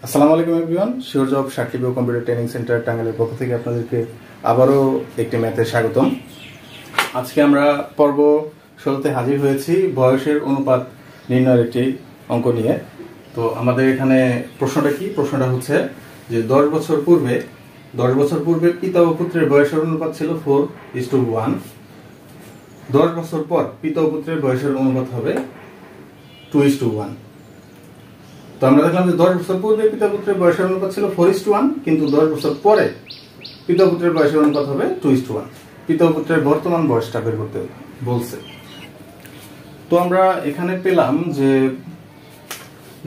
আসসালামু আলাইকুম everyone, sure job Shakib computer training centre টাঙ্গাইলের পক্ষ থেকে আপনাদেরকে আবারও একটি ম্যাথে স্বাগতম। আজকে আমরা পর্ব 16তে হাজির হয়েছি বয়সের অনুপাত নির্ণয়ের একটি অঙ্ক নিয়ে। তো আমাদের এখানে প্রশ্নটা কি? প্রশ্নটা হচ্ছে যে 10 বছর পূর্বে পিতা ও পুত্রের বয়সের অনুপাত ছিল 4:1। 10 বছর পর পিতা ও পুত্রের বয়সের অনুপাত হবে 2:1। তো আমরা দেখলাম যে 10 বছর পূর্বে পিতা পুত্রের বয়সের অনুপাত ছিল 4:1, কিন্তু 10 বছর পরে পিতা পুত্রের বয়সের অনুপাত হবে 2:1। পিতা পুত্রের বর্তমান বয়সটা বের করতে বলছে। তো আমরা এখানে পেলাম যে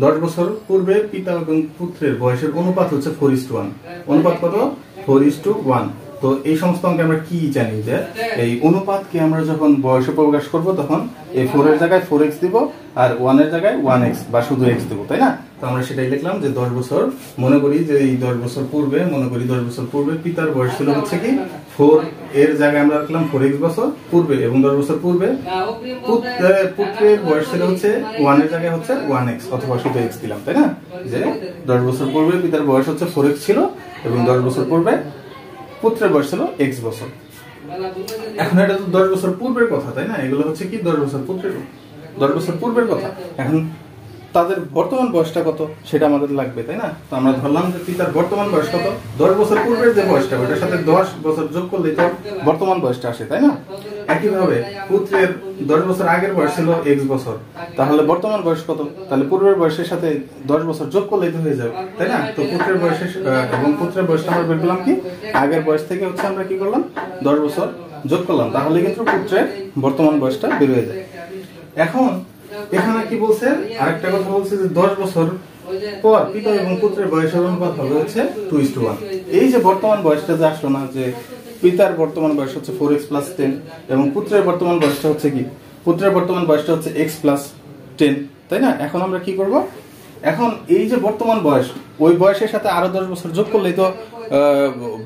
10 বছর পূর্বে পিতা এবং পুত্রের বয়সের অনুপাত হচ্ছে 4:1। অনুপাত কত? 4:1। তো এই সমস্ত অঙ্কে আমরা কি জানি যে এই অনুপাতকে আমরা যখন বয়সে প্রকাশ করব তখন এই 4 এর জায়গায় 4x দিব আর 1 এর জায়গায় 1x বা শুধু x দিব, তাই না? তো আমরা সেটাই লিখলাম যে 10 বছর, মনে করি যে এই 10 বছর পূর্বে পিতার বয়স ছিল হচ্ছে কি 4 এর জায়গায় আমরা রাখলাম 4x বছর পূর্বে, এবং 10 বছর পূর্বে পুত্রের বয়স ছিল হচ্ছে 1 এর জায়গায় হচ্ছে 1x অথবা শুধু x দিলাম, তাই না? যে 10 বছর পূর্বে পিতার বয়স হচ্ছে 4x ছিল এবং 10 বছর পূর্বে পুত্রের বয়স ছিল x বছর। এখন এটা তো 10 বছর পূর্বের কথা, তাই না? এগুলো হচ্ছে কি 10 বছর পূর্বের কথা। এখন তাদের বর্তমান বয়সটা কত সেটা আমাদের লাগবে, তাই না? তো আমরা ধরলাম যে পিতার বর্তমান বয়স কত? 10 বছর পূর্বের যে বয়সটা ওটার সাথে 10 বছর যোগ করলে তো বর্তমান বয়সটা আসে, তাই না? একইভাবে পুত্রের 10 বছর আগের বয়স ছিল x বছর, তাহলে বর্তমান বয়স কত? তাহলে পূর্বের বয়সের সাথে 10 বছর যোগ করলেই তো হয়ে যাবে, তাই না? তো পুত্রের বয়সটা আমরা বের করলাম কি আগের বয়স থেকে হচ্ছে আমরা কি করলাম 10 বছর যোগ করলাম, তাহলে কিন্তু পুত্রের বর্তমান বয়সটা বের হয়ে যায়। এখন এখানে কি বলছে? আরেকটা কথা বলছে যে 10 বছর পর পিতা এবং পুত্রের বয়সের অনুপাত হবে হচ্ছে 2:1। এই যে বর্তমান বয়সটা যে আসলো না, যে পিতার বর্তমান বয়স হচ্ছে 4x + 10 এবং পুত্রের বর্তমান বয়সটা হচ্ছে কি x + 10, তাই না? এখন আমরা কি করব? এখন এই যে বর্তমান বয়স ওই বয়সের সাথে আরো 10 বছর যোগ করলেই তো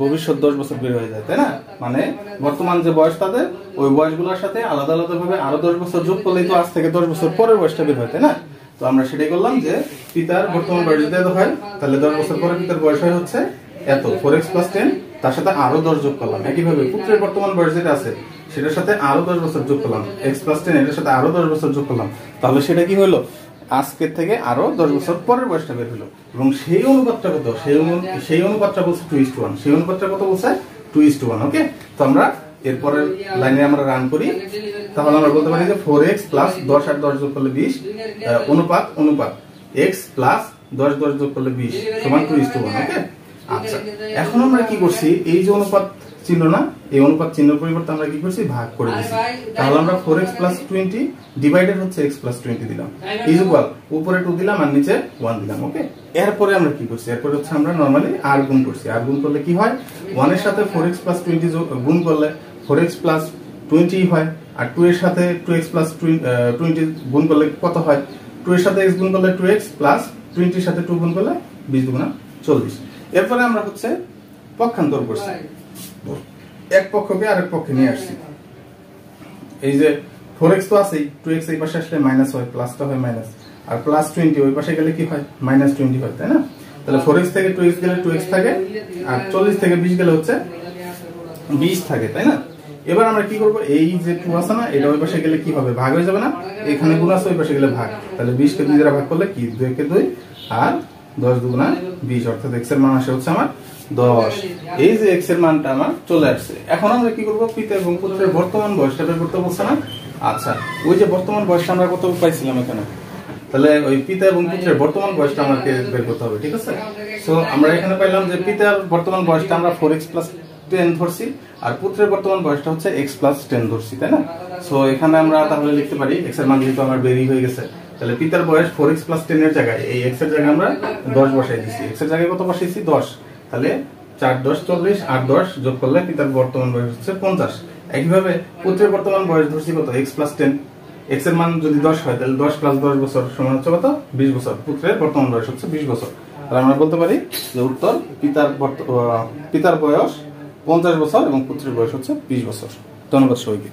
ভবিষ্যৎ 10 বছর বের হয়ে যায়, তাই না? মানে বর্তমান যে বয়স তাদের ওই বয়সগুলোর সাথে আলাদা ভাবে আরো 10 বছর যোগ করলেই তো আজ থেকে 10 বছর পরের বয়সটা বের হয়, তাই না? তো আমরা সেটাই করলাম যে পিতার বর্তমান বয়স যদি এত হয় তাহলে 10 বছর পরে পিতার বয়স হয় হচ্ছে এত 4x + 10, তার সাথে আরো 10 যোগ করলাম। একইভাবে পুত্রের বর্তমান বয়স যেটা আছে সেটার সাথে আরো 10 বছর যোগ করলাম, x + 10 এটার সাথে আরো 10 বছর যোগ করলাম, তাহলে সেটা কি হলো আজকের থেকে আরো 10 বছর পরের বয়সটা বের হলো। এবং সেই অনুপাতটা কত? সেই অনুপাতটা বলছে 2:1। সেই অনুপাতটা কত বলছে? 2:1। ওকে, তো আমরা এরপরের লাইনে আমরা রান করি, তাহলে আমরা বলতে পারি যে 4x + 10 আর 10 যোগ করলে 20 অনুপাত x + 10 যোগ করলে 20 সমান 2:1। ওকে, আচ্ছা এখন আমরা কি করছি? এই যে অনুপাত চিহ্ন না, এই অনুপাত চিহ্নের পরিবর্তে আমরা কি করছি? ভাগ করে দিয়েছি। তাহলে আমরা 4x + 20 ডিভাইডেড হচ্ছে x + 20 দিলাম, ইকুয়াল উপরে 2 দিলাম আর নিচে 1 দিলাম। ওকে, এরপরে আমরা কি করছি? এরপরে হচ্ছে আমরা নরমালি r গুণ করছি। r গুণ করলে কি হয়? 1 এর সাথে 4x + 20 গুণ করলে 4x + 20 হয়, আর 2 এর সাথে 2x + 20 গুণ করলে কত হয়? 2 এর সাথে x গুণ করলে 2x + 20 এর সাথে 2 গুণ করলে 20 দুগুণা 40। এরপরে আমরা হচ্ছে পক্ষান্তর করছি, এক পক্ষকে আরেক পক্ষে নিয়ে আসছি। এই যে 4x তো আছেই, 2x এই পাশে আসলে মাইনাস হয়, প্লাসটা হয় মাইনাস, আর +20 ওই পাশে গেলে কি হয়? -20 হয়, তাই না? তাহলে 4x থেকে 2x গেলে 2x থাকে, আর 40 থেকে 20 গেলে হচ্ছে 20 থাকে, তাই না? এবার আমরা কি করব? এই যে 2 আছে না, এটা ওই পাশে গেলে কি হবে? ভাগ হয়ে যাবে না? এখানে গুণ আছে, ওই পাশে গেলে ভাগ। তাহলে 20 কে 2 দ্বারা ভাগ করলে কি 2 কে 2 আর 10 দুগুণা 20, অর্থাৎ x এর মান আসে হচ্ছে আমার 10। এই যে x এর মানটা আমার চলে আসছে। এখন আমরা কি করব? পিতা এবং পুত্রের বর্তমান বয়সটা বের করতে বলছে না? আচ্ছা, ওই যে বর্তমান বয়সটা আমরা কত পাইছিলাম এখানে, তাহলে ওই পিতা এবং পুত্রের বর্তমান বয়সটা আমাকে বের করতে হবে, ঠিক আছে? সো আমরা এখানে পাইলাম যে পিতার বর্তমান বয়সটা আমরা 4x + 10 ধরছি, আর পুত্রের বর্তমান বয়সটা হচ্ছে x + 10 ধরছি, তাই না? সো এখানে আমরা তাহলে লিখতে পারি x এর মান যেহেতু আমার বেরিয়ে হয়ে গেছে, তাহলে পিতার বয়স 4x + 10 এর জায়গায় এই x এর জায়গায় আমরা 10 বসাই দিয়েছি। x এর জায়গায় কত বসাইছি? 10। তাহলে 4 × 10 = 40 আর 10 যোগ করলে পিতার বর্তমান বয়স হচ্ছে 50। একইভাবে পুত্রের বর্তমান বয়স ধরছি কত? x + 10। x এর মান যদি 10 হয় তাহলে 10 + 10 বছর সমান হচ্ছে কত? 20 বছর। পুত্রের বর্তমান বয়স হচ্ছে 20 বছর। তাহলে আমরা বলতে পারি যে উত্তর পিতার বয়স 50 বছর এবং পুত্রের বয়স হচ্ছে 20 বছর। ধন্যবাদ সবাইকে।